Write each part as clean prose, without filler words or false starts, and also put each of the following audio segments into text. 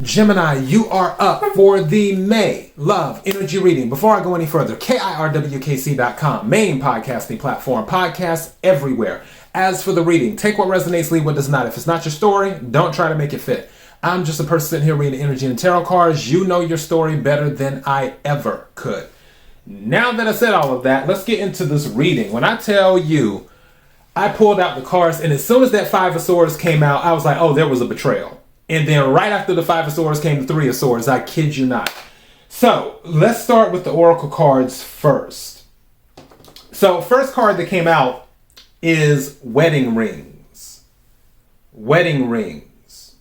Gemini, you are up for the May Love Energy Reading. Before I go any further, KIRWKC.com, main podcasting platform, podcasts everywhere. As for the reading, take what resonates, leave what does not. If it's not your story, don't try to make it fit. I'm just a person sitting here reading energy and tarot cards. You know your story better than I ever could. Now that I said all of that, let's get into this reading. When I tell you, I pulled out the cards, and as soon as that Five of Swords came out, I was like, oh, there was a betrayal. And then right after the Five of Swords came the Three of Swords. I kid you not. So let's start with the Oracle cards first. So first card that came out is Wedding Rings. Wedding Rings.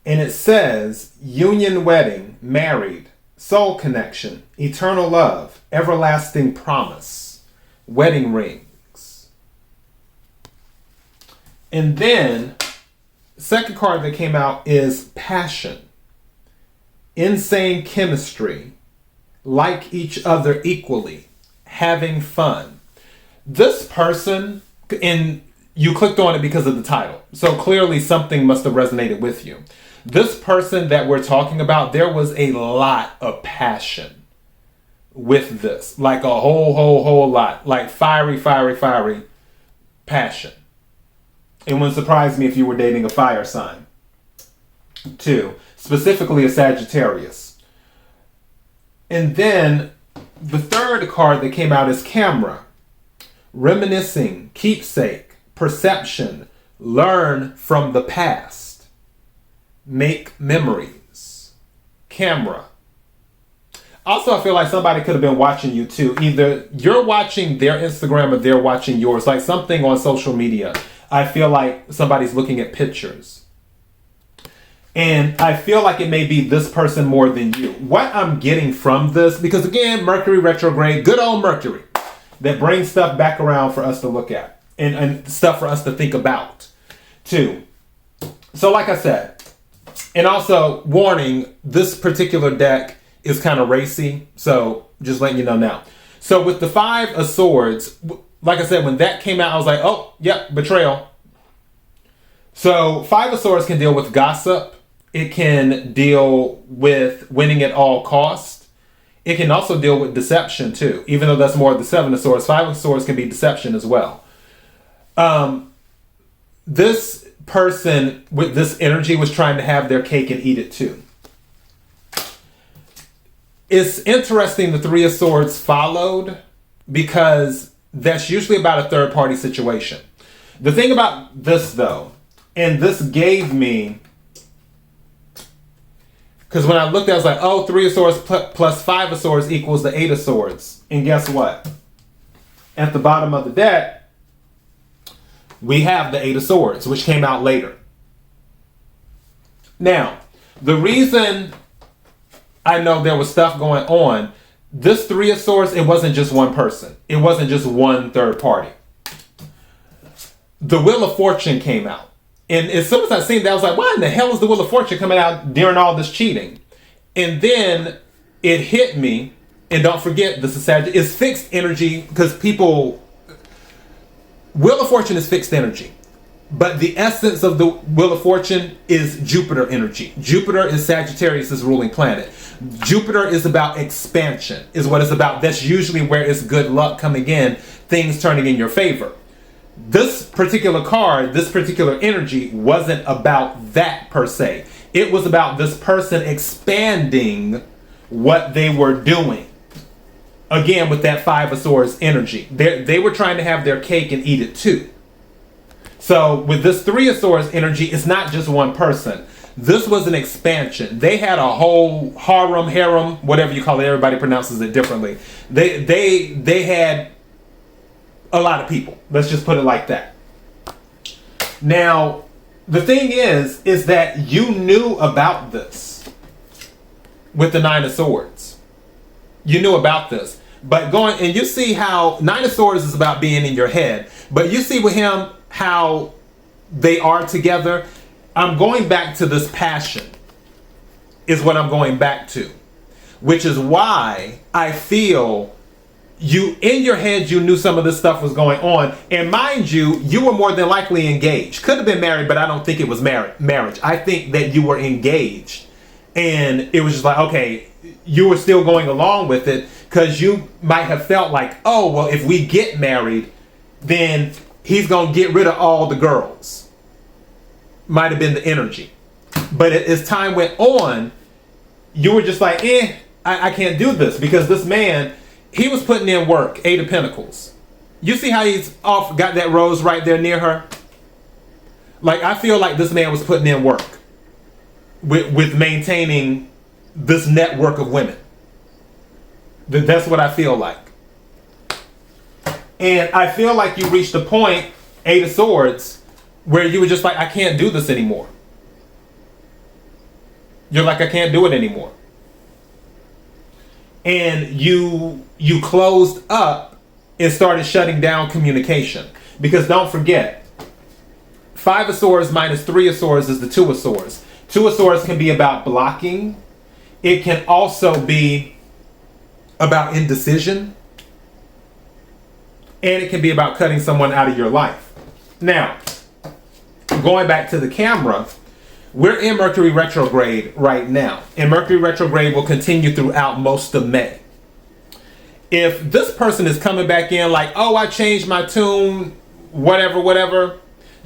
And it says union, wedding, married, soul connection, eternal love, everlasting promise. Wedding rings. And then second card that came out is passion, insane chemistry, like each other equally, having fun. This person, and you clicked on it because of the title, so clearly something must have resonated with you. This person that we're talking about, there was a lot of passion with this, like a whole lot, like fiery passion. It wouldn't surprise me if you were dating a fire sign, too. Specifically a Sagittarius. And then the third card that came out is Camera. Reminiscing, keepsake, perception, learn from the past, make memories. Camera. Also, I feel like somebody could have been watching you, too. Either you're watching their Instagram or they're watching yours, like something on social media. I feel like somebody's looking at pictures. And I feel like it may be this person more than you. What I'm getting from this, because again, Mercury retrograde, good old Mercury, that brings stuff back around for us to look at and stuff for us to think about, too. So like I said, and also warning, this particular deck is kind of racy. So just letting you know now. So with the Five of Swords, like I said, when that came out, I was like, oh, yep, betrayal. So Five of Swords can deal with gossip. It can deal with winning at all costs. It can also deal with deception too. Even though that's more of the Seven of Swords, Five of Swords can be deception as well. This person with this energy was trying to have their cake and eat it too. It's interesting the Three of Swords followed, because that's usually about a third party situation. The thing about this though, and this gave me, because when I looked at it, I was like, oh, Three of Swords plus Five of Swords equals the Eight of Swords. And guess what? At the bottom of the deck, we have the Eight of Swords, which came out later. Now, the reason I know there was stuff going on, this Three of Swords, it wasn't just one person. It wasn't just one third party. The Wheel of Fortune came out. And as soon as I seen that, I was like, why in the hell is the Wheel of Fortune coming out during all this cheating? And then it hit me, and don't forget, this is Sagittarius, it's fixed energy, because people, Wheel of Fortune is fixed energy. But the essence of the Wheel of Fortune is Jupiter energy. Jupiter is Sagittarius' ruling planet. Jupiter is about expansion, is what it's about. That's usually where it's good luck coming in, things turning in your favor. This particular card, this particular energy wasn't about that per se. It was about this person expanding what they were doing. Again, with that Five of Swords energy. They were trying to have their cake and eat it too. So with this Three of Swords energy, it's not just one person. This was an expansion. They had a whole harem, whatever you call it. Everybody pronounces it differently. They had a lot of people. Let's just put it like that. Now, the thing is that you knew about this with the Nine of Swords. You knew about this. But and you see how Nine of Swords is about being in your head. But you see with him how they are together. I'm going back to this passion is what I'm going back to. Which is why I feel you, in your head, you knew some of this stuff was going on. And mind you, you were more than likely engaged. Could have been married, but I don't think it was marriage. I think that you were engaged. And it was just like, okay, you were still going along with it because you might have felt like, oh, well, if we get married, then he's going to get rid of all the girls. Might have been the energy. But as time went on, you were just like, I can't do this because this man, he was putting in work. 8 of Pentacles. You see how he's got that rose right there near her? Like, I feel like this man was putting in work with maintaining this network of women. That's what I feel like. And I feel like you reached a point, 8 of Swords, where you were just like, I can't do this anymore. You're like, I can't do it anymore. And you closed up and started shutting down communication. Because don't forget, 5 of Swords minus 3 of Swords is the 2 of Swords. 2 of Swords can be about blocking. It can also be about indecision. And it can be about cutting someone out of your life. Now, going back to the camera, we're in Mercury retrograde right now. And Mercury retrograde will continue throughout most of May. If this person is coming back in like, oh, I changed my tune, whatever,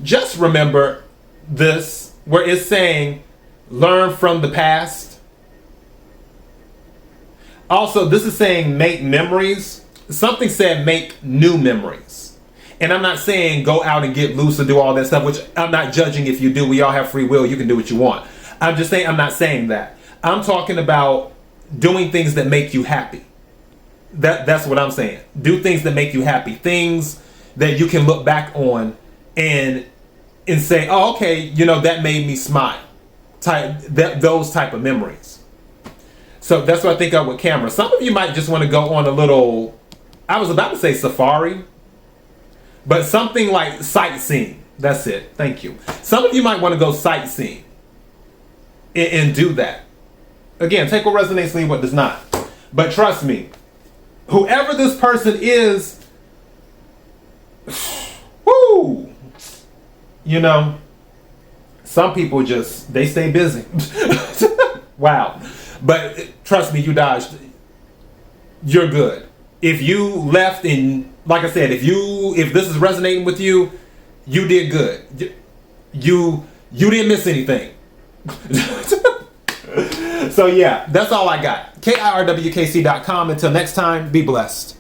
just remember this, where it's saying, learn from the past. Also, this is saying make memories. Something said make new memories. And I'm not saying go out and get loose and do all that stuff, which I'm not judging if you do. We all have free will. You can do what you want. I'm just saying, I'm not saying that. I'm talking about doing things that make you happy. That's what I'm saying. Do things that make you happy. Things that you can look back on and say, oh, okay, you know, that made me smile. Those type of memories. So that's what I think of with camera. Some of you might just want to go on a little, I was about to say safari, but something like sightseeing. That's it. Thank you. Some of you might want to go sightseeing and do that. Again, take what resonates, leave what does not. But trust me, whoever this person is, whoo, you know, some people just, they stay busy. Wow. But trust me, you dodged. You're good. If you left and, like I said, if this is resonating with you, you did good. You didn't miss anything. So yeah, that's all I got. KIRWKC.com. Until next time, be blessed.